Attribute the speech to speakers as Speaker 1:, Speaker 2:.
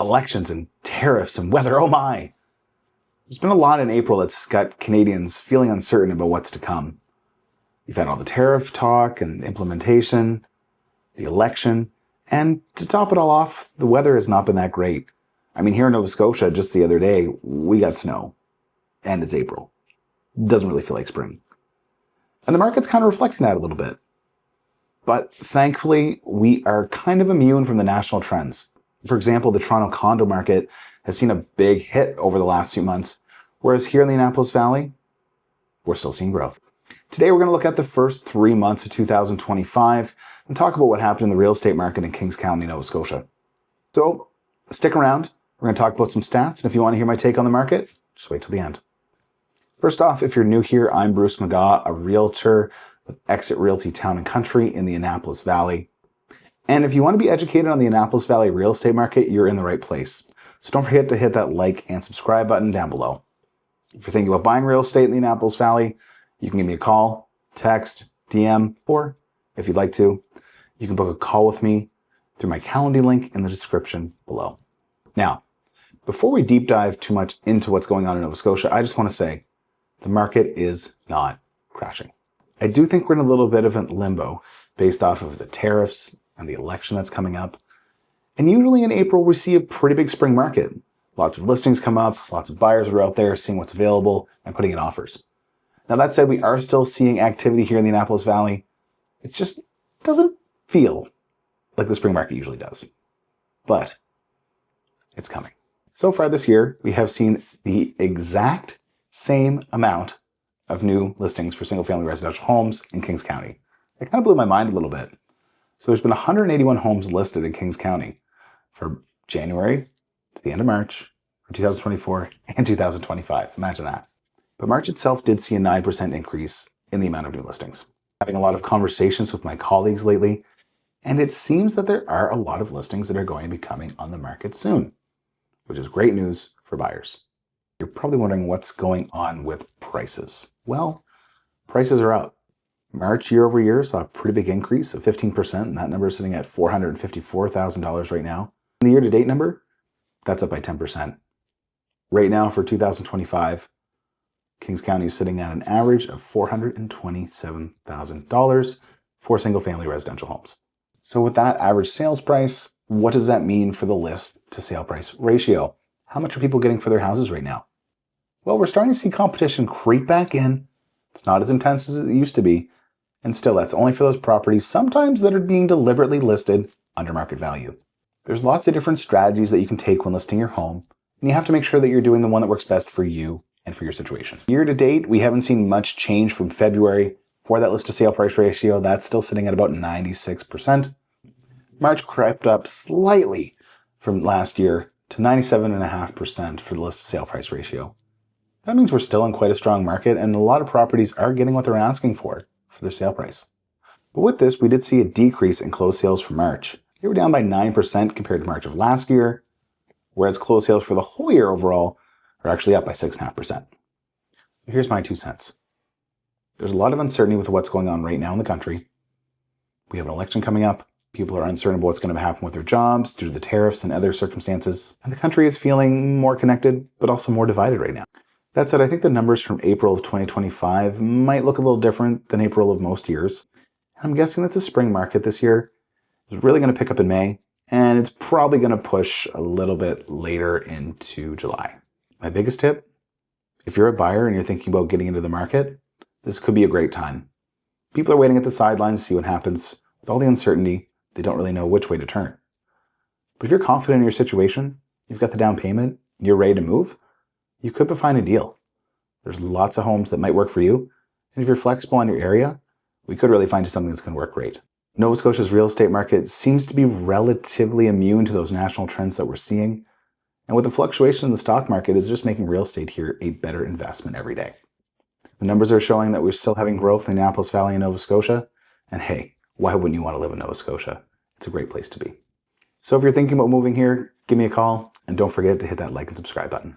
Speaker 1: elections and tariffs and weather, oh my. There's been a lot in April that's got Canadians feeling uncertain about what's to come. You've had all the tariff talk and implementation, the election, and to top it all off, the weather has not been that great. I mean, here in Nova Scotia, just the other day, we got snow, and it's April. Doesn't really feel like spring. And the market's kind of reflecting that a little bit. But thankfully, we are kind of immune from the national trends. For example, the Toronto condo market has seen a big hit over the last few months, whereas here in the Annapolis Valley, we're still seeing growth. Today, we're going to look at the first 3 months of 2025 and talk about what happened in the real estate market in Kings County, Nova Scotia. So stick around. We're going to talk about some stats, and if you want to hear my take on the market, just wait till the end. First off, if you're new here, I'm Bruce McGaw, a realtor with EXIT Realty Town and Country in the Annapolis Valley. And if you want to be educated on the Annapolis Valley real estate market, you're in the right place. So don't forget to hit that like and subscribe button down below. If you're thinking about buying real estate in the Annapolis Valley, you can give me a call, text, DM, or if you'd like to, you can book a call with me through my Calendly link in the description below. Now, before we deep dive too much into what's going on in Nova Scotia, I just want to say the market is not crashing. I do think we're in a little bit of a limbo based off of the tariffs and the election that's coming up. And usually in April, we see a pretty big spring market. Lots of listings come up, lots of buyers are out there seeing what's available and putting in offers. Now that said, we are still seeing activity here in the Annapolis Valley. It just doesn't feel like the spring market usually does, but it's coming. So far this year, we have seen the exact same amount of new listings for single-family residential homes in Kings County. It kind of blew my mind a little bit. So there's been 181 homes listed in Kings County from January to the end of March for 2024 and 2025. Imagine that. But March itself did see a 9% increase in the amount of new listings. Having a lot of conversations with my colleagues lately, and it seems that there are a lot of listings that are going to be coming on the market soon, which is great news for buyers. You're probably wondering what's going on with prices. Well, prices are up. March year over year saw a pretty big increase of 15%, and that number is sitting at $454,000 right now. And the year-to-date number, that's up by 10%. Right now for 2025, Kings County is sitting at an average of $427,000 for single-family residential homes. So with that average sales price, what does that mean for the list to sale price ratio? How much are people getting for their houses right now? Well, we're starting to see competition creep back in. It's not as intense as it used to be. And still, that's only for those properties sometimes that are being deliberately listed under market value. There's lots of different strategies that you can take when listing your home, and you have to make sure that you're doing the one that works best for you and for your situation. Year to date, we haven't seen much change from February for that list to sale price ratio. That's still sitting at about 96%. March crept up slightly from last year to 97.5% for the list to sale price ratio. That means we're still in quite a strong market, and a lot of properties are getting what they're asking for their sale price. But with this, we did see a decrease in closed sales for March. They were down by 9% compared to March of last year, whereas closed sales for the whole year overall are actually up by 6.5%. Here's my 2 cents. There's a lot of uncertainty with what's going on right now in the country. We have an election coming up. People are uncertain about what's going to happen with their jobs due to the tariffs and other circumstances. And the country is feeling more connected, but also more divided right now. That said, I think the numbers from April of 2025 might look a little different than April of most years. I'm guessing that the spring market this year is really going to pick up in May, and it's probably going to push a little bit later into July. My biggest tip, if you're a buyer and you're thinking about getting into the market, this could be a great time. People are waiting at the sidelines to see what happens. With all the uncertainty, they don't really know which way to turn. But if you're confident in your situation, you've got the down payment, you're ready to move, you could find a deal. There's lots of homes that might work for you. And if you're flexible on your area, we could really find you something that's going to work great. Nova Scotia's real estate market seems to be relatively immune to those national trends that we're seeing. And with the fluctuation in the stock market, it's just making real estate here a better investment every day. The numbers are showing that we're still having growth in the Annapolis Valley and Nova Scotia. And hey, why wouldn't you want to live in Nova Scotia? It's a great place to be. So if you're thinking about moving here, give me a call. And don't forget to hit that like and subscribe button.